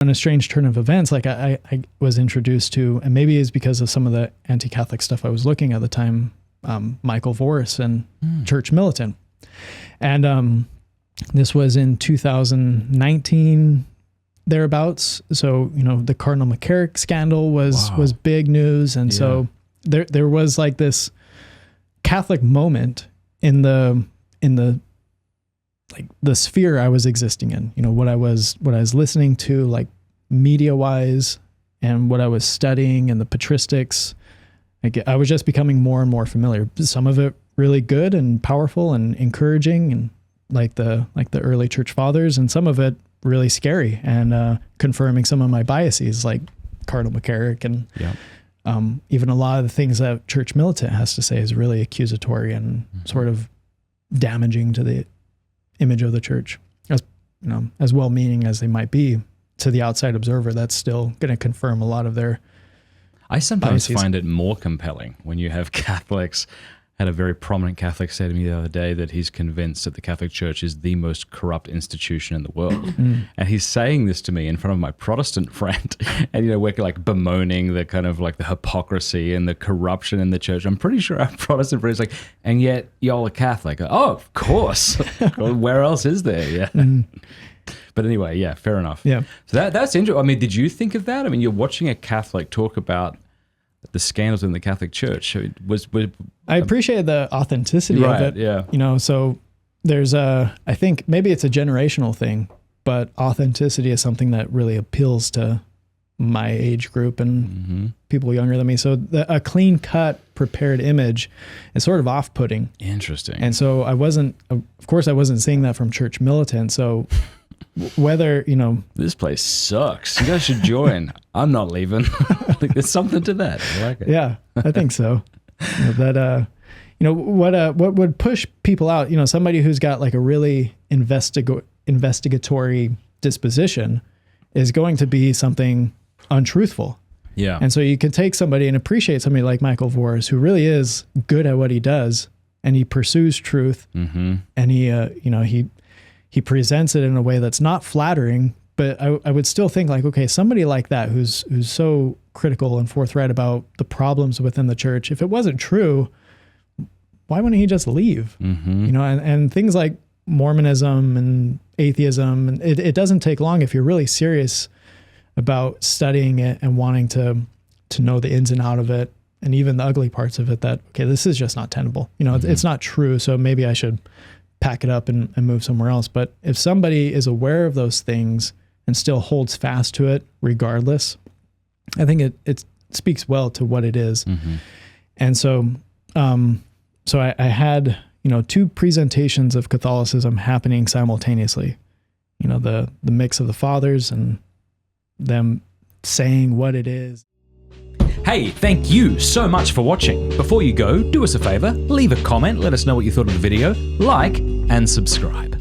on a strange turn of events, like I was introduced to, and maybe it's because of some of the anti-Catholic stuff I was looking at the time, Michael Voris and Church Militant. And this was in 2019, thereabouts. So, you know, the Cardinal McCarrick scandal was big news. And so there was like this Catholic moment in the like the sphere I was existing in, you know, what I was listening to, like media wise, and what I was studying and the patristics. I was just becoming more and more familiar. Some of it really good and powerful and encouraging, and like the early church fathers, and some of it really scary and confirming some of my biases, like Cardinal McCarrick, and even a lot of the things that Church Militant has to say is really accusatory and sort of damaging to the image of the church, as you know, as well-meaning as they might be to the outside observer. That's still going to confirm a lot of their I sometimes biases. find it more compelling when you have Catholics. Had a very prominent Catholic say to me the other day that he's convinced that the Catholic Church is the most corrupt institution in the world. And he's saying this to me in front of my Protestant friend. And, you know, we're like bemoaning the kind of like the hypocrisy and the corruption in the church. I'm pretty sure our Protestant friend is like, and yet y'all are Catholic. Oh, of course. Well, where else is there? Yeah. But anyway, yeah, fair enough. Yeah. So that's interesting. I mean, did you think of that? I mean, you're watching a Catholic talk about the scandals in the Catholic Church. I appreciate the authenticity of it. Yeah. You know, so there's I think maybe it's a generational thing, but authenticity is something that really appeals to my age group and people younger than me. So a clean cut, prepared image is sort of off-putting. Interesting. And so I wasn't seeing that from Church Militant. So whether, you know, This place sucks. You guys should join. I'm not leaving. I think there's something to that. I like it. yeah, I think so. You know, that, you know, what would push people out, you know, somebody who's got like a really investigatory disposition is going to be something untruthful. Yeah. And so you can take somebody and appreciate somebody like Michael Voris, who really is good at what he does, and he pursues truth, and he, you know, he presents it in a way that's not flattering, but I would still think like, okay, somebody like that who's so critical and forthright about the problems within the church, if it wasn't true, why wouldn't he just leave? You know, and things like Mormonism and atheism, and it doesn't take long if you're really serious about studying it and wanting to know the ins and out of it, and even the ugly parts of it, that, okay, this is just not tenable. You know, it's not true, so maybe I should pack it up and move somewhere else. But if somebody is aware of those things and still holds fast to it regardless, I think it speaks well to what it is. And so, so I had, you know, two presentations of Catholicism happening simultaneously, you know, the mix of the fathers and them saying what it is. Hey, thank you so much for watching. Before you go, do us a favor, leave a comment, let us know what you thought of the video, like, and subscribe.